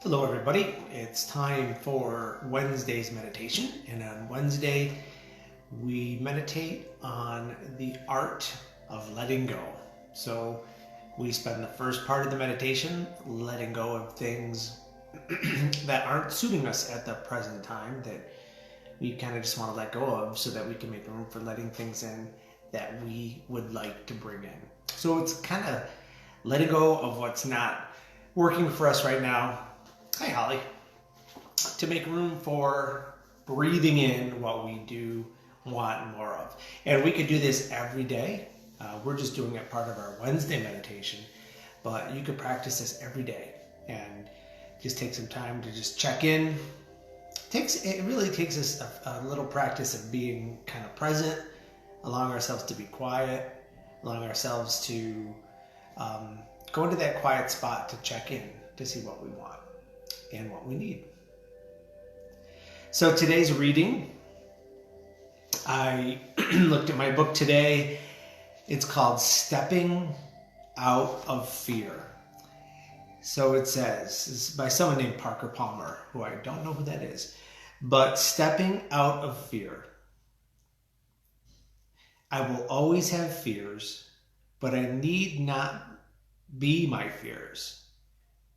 Hello everybody, it's time for Wednesday's meditation, and on Wednesday we meditate on the art of letting go. So we spend the first part of the meditation letting go of things that aren't suiting us at the present time, that we kind of just want to let go of so that we can make room for letting things in that we would like to bring in. So it's kind of letting go of what's not working for us right now. Hi, Holly. To make room for breathing in what we do want more of. And we could do this every day. We're just doing it part of our Wednesday meditation, but you could practice this every day and just take some time to just check in. It really takes us a little practice of being kind of present, allowing ourselves to be quiet, allowing ourselves to go into that quiet spot to check in to see what we want and what we need. So today's reading, I looked at my book today. It's called Stepping Out of Fear. So it says, it's by someone named Parker Palmer, who I don't know who that is, but stepping out of fear. I will always have fears, but I need not be my fears.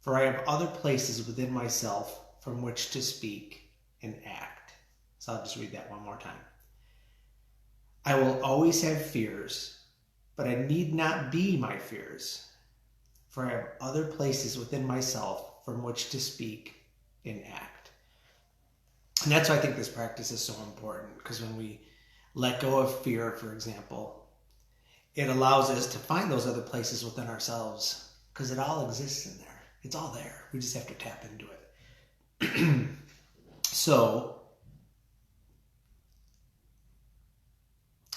For I have other places within myself from which to speak and act. So I'll just read that one more time. I will always have fears, but I need not be my fears. For I have other places within myself from which to speak and act. And that's why I think this practice is so important, because when we let go of fear, for example, it allows us to find those other places within ourselves, because it all exists in there. It's all there. We just have to tap into it. So,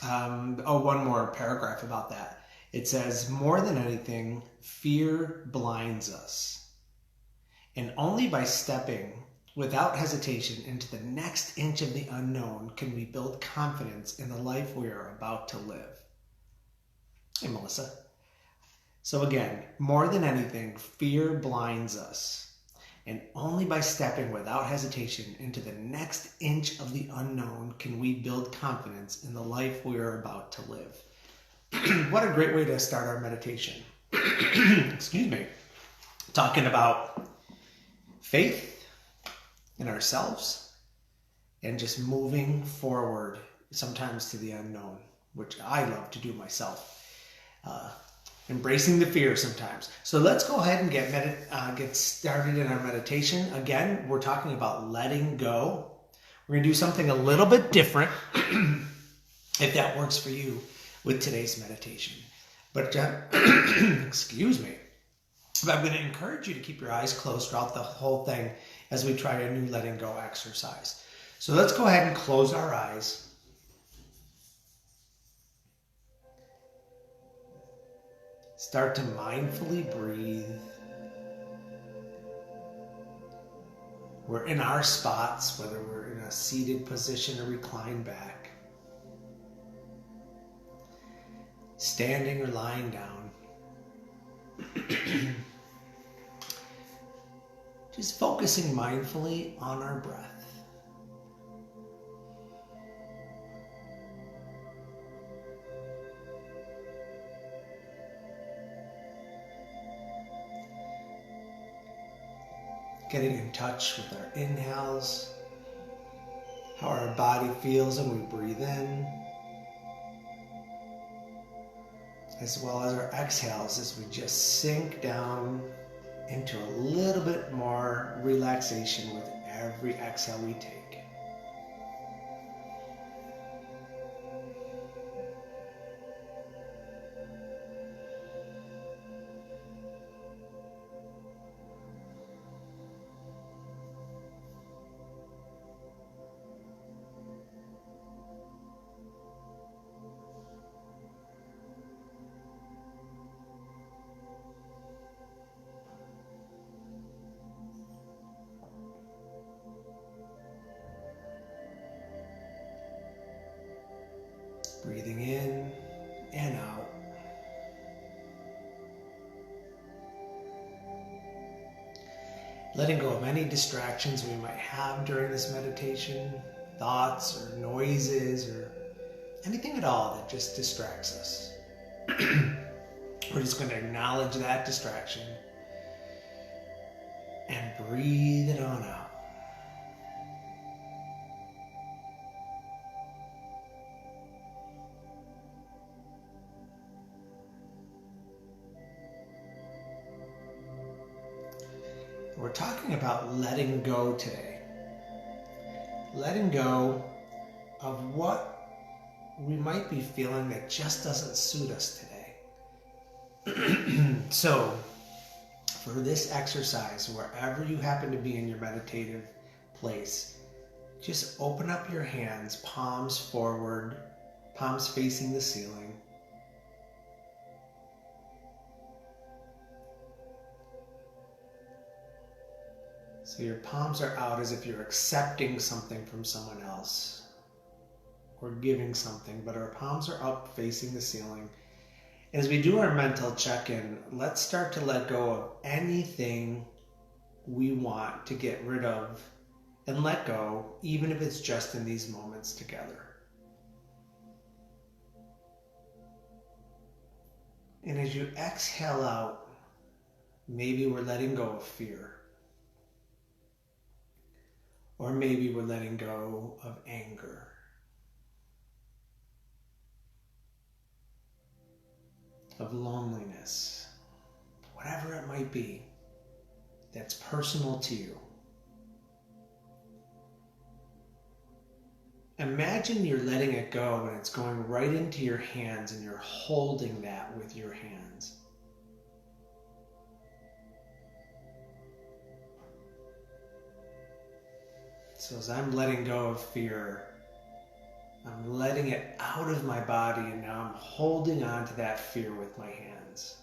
one more paragraph about that. It says, more than anything, fear blinds us. And only by stepping without hesitation into the next inch of the unknown can we build confidence in the life we are about to live. Hey, Melissa. So again, more than anything, fear blinds us. And only by stepping without hesitation into the next inch of the unknown can we build confidence in the life we are about to live. What a great way to start our meditation. Excuse me. Talking about faith in ourselves and just moving forward, sometimes to the unknown, which I love to do myself. Embracing the fear sometimes. So let's go ahead and get started in our meditation. Again, we're talking about letting go. We're going to do something a little bit different, if that works for you, with today's meditation. But excuse me. But I'm going to encourage you to keep your eyes closed throughout the whole thing as we try a new letting go exercise. So let's go ahead and close our eyes. Start to mindfully breathe. We're in our spots, whether we're in a seated position or reclined back, standing or lying down. Just focusing mindfully on our breath. Getting in touch with our inhales, how our body feels when we breathe in, as well as our exhales as we just sink down into a little bit more relaxation with every exhale we take. letting go of any distractions we might have during this meditation, thoughts or noises or anything at all that just distracts us. We're just going to acknowledge that distraction and breathe it on out. We're talking about letting go today. Letting go of what we might be feeling that just doesn't suit us today. So, for this exercise, wherever you happen to be in your meditative place, just open up your hands, palms forward, palms facing the ceiling. So your palms are out as if you're accepting something from someone else or giving something, but our palms are up facing the ceiling. As we do our mental check-in, let's start to let go of anything we want to get rid of and let go, even if it's just in these moments together. And as you exhale out, maybe we're letting go of fear. Or maybe we're letting go of anger. Of loneliness. Whatever it might be that's personal to you. Imagine you're letting it go and it's going right into your hands and you're holding that with your hands. So as I'm letting go of fear, I'm letting it out of my body and now I'm holding on to that fear with my hands.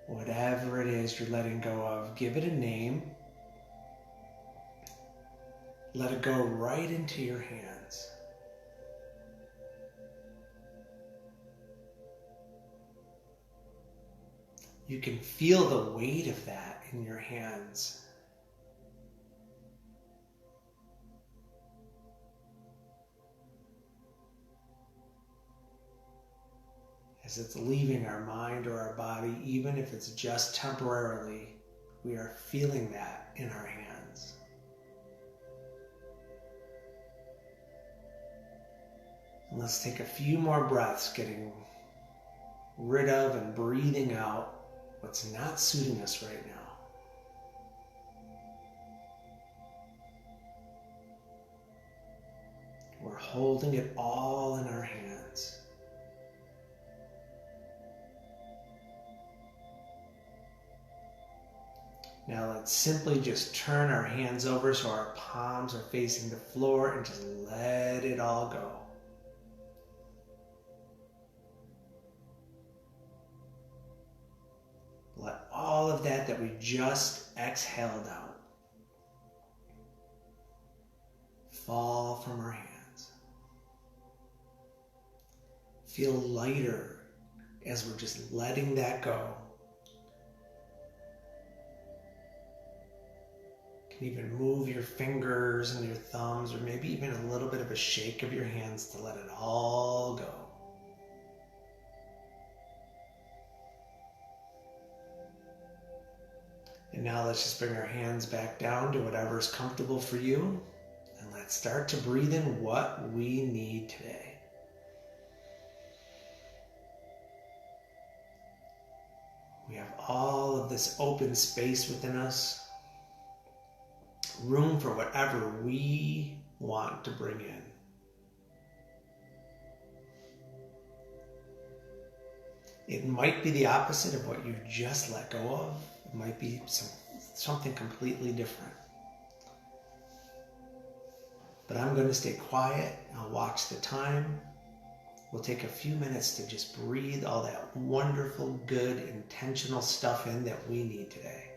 Whatever it is you're letting go of, give it a name. Let it go right into your hands. You can feel the weight of that in your hands. As it's leaving our mind or our body, even if it's just temporarily, we are feeling that in our hands. And let's take a few more breaths, getting rid of and breathing out what's not suiting us right now. We're holding it all in our hands. Now let's simply just turn our hands over so our palms are facing the floor and just let it all go. Let all of that we just exhaled out fall from our hands. Feel lighter as we're just letting that go. You can even move your fingers and your thumbs, or maybe even a little bit of a shake of your hands to let it all go. And now let's just bring our hands back down to whatever's comfortable for you. And let's start to breathe in what we need today. We have all of this open space within us. Room for whatever we want to bring in. It might be the opposite of what you just let go of. It might be something completely different. But I'm going to stay quiet. I'll watch the time. We'll take a few minutes to just breathe all that wonderful, good, intentional stuff in that we need today.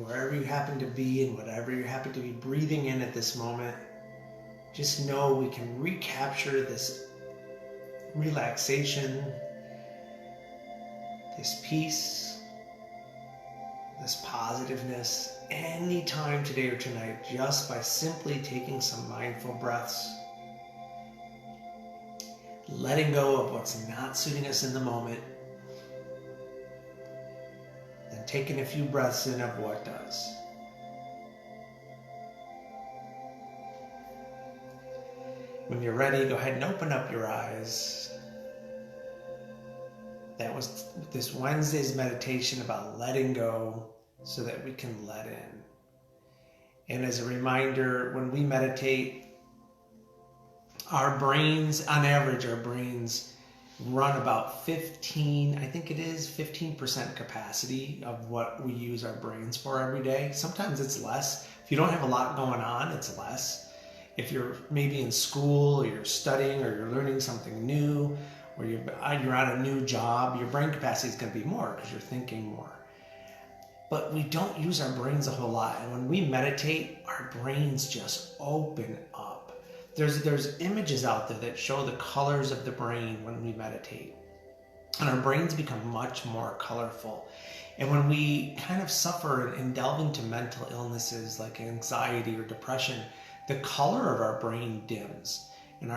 wherever you happen to be and whatever you happen to be breathing in at this moment, just know we can recapture this relaxation, this peace, this positiveness anytime today or tonight, just by simply taking some mindful breaths, letting go of what's not suiting us in the moment, and taking a few breaths in of what does. When you're ready, go ahead and open up your eyes. That was this Wednesday's meditation about letting go so that we can let in. And as a reminder, when we meditate, our brains, on average, our brains run about 15% capacity of what we use our brains for every day. Sometimes it's less. If you don't have a lot going on, it's less. If you're maybe in school or you're studying or you're learning something new or you're on a new job, your brain capacity is going to be more because you're thinking more. But we don't use our brains a whole lot. And when we meditate, our brains just open up. There's images out there that show the colors of the brain when we meditate. And our brains become much more colorful. And when we kind of suffer and delve into mental illnesses like anxiety or depression, the color of our brain dims. And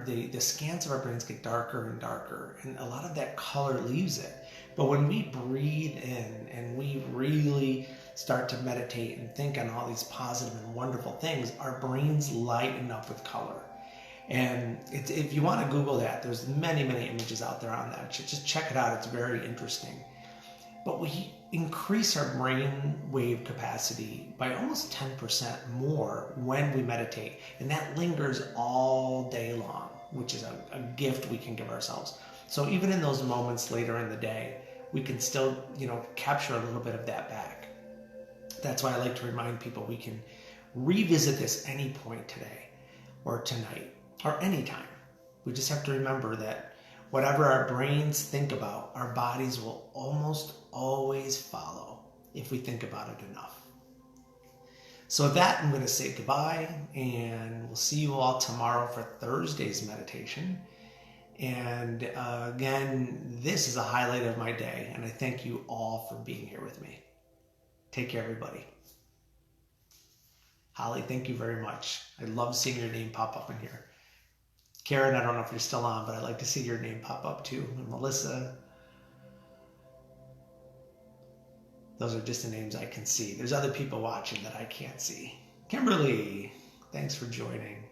the scans of our brains get darker and darker. And a lot of that color leaves it. But when we breathe in and we really start to meditate and think on all these positive and wonderful things, our brains lighten up with color. And if you want to Google that, there's many, many images out there on that. Just check it out. It's very interesting. But we increase our brain wave capacity by almost 10% more when we meditate. And that lingers all day long, which is a gift we can give ourselves. So even in those moments later in the day, we can still, capture a little bit of that back. That's why I like to remind people we can revisit this any point today or tonight or anytime. We just have to remember that whatever our brains think about, our bodies will almost always follow if we think about it enough. So with that, I'm going to say goodbye, and we'll see you all tomorrow for Thursday's meditation. And again, this is a highlight of my day, and I thank you all for being here with me. Take care, everybody. Holly, thank you very much. I love seeing your name pop up in here. Karen, I don't know if you're still on, but I'd like to see your name pop up too. And Melissa. Those are just the names I can see. There's other people watching that I can't see. Kimberly, thanks for joining.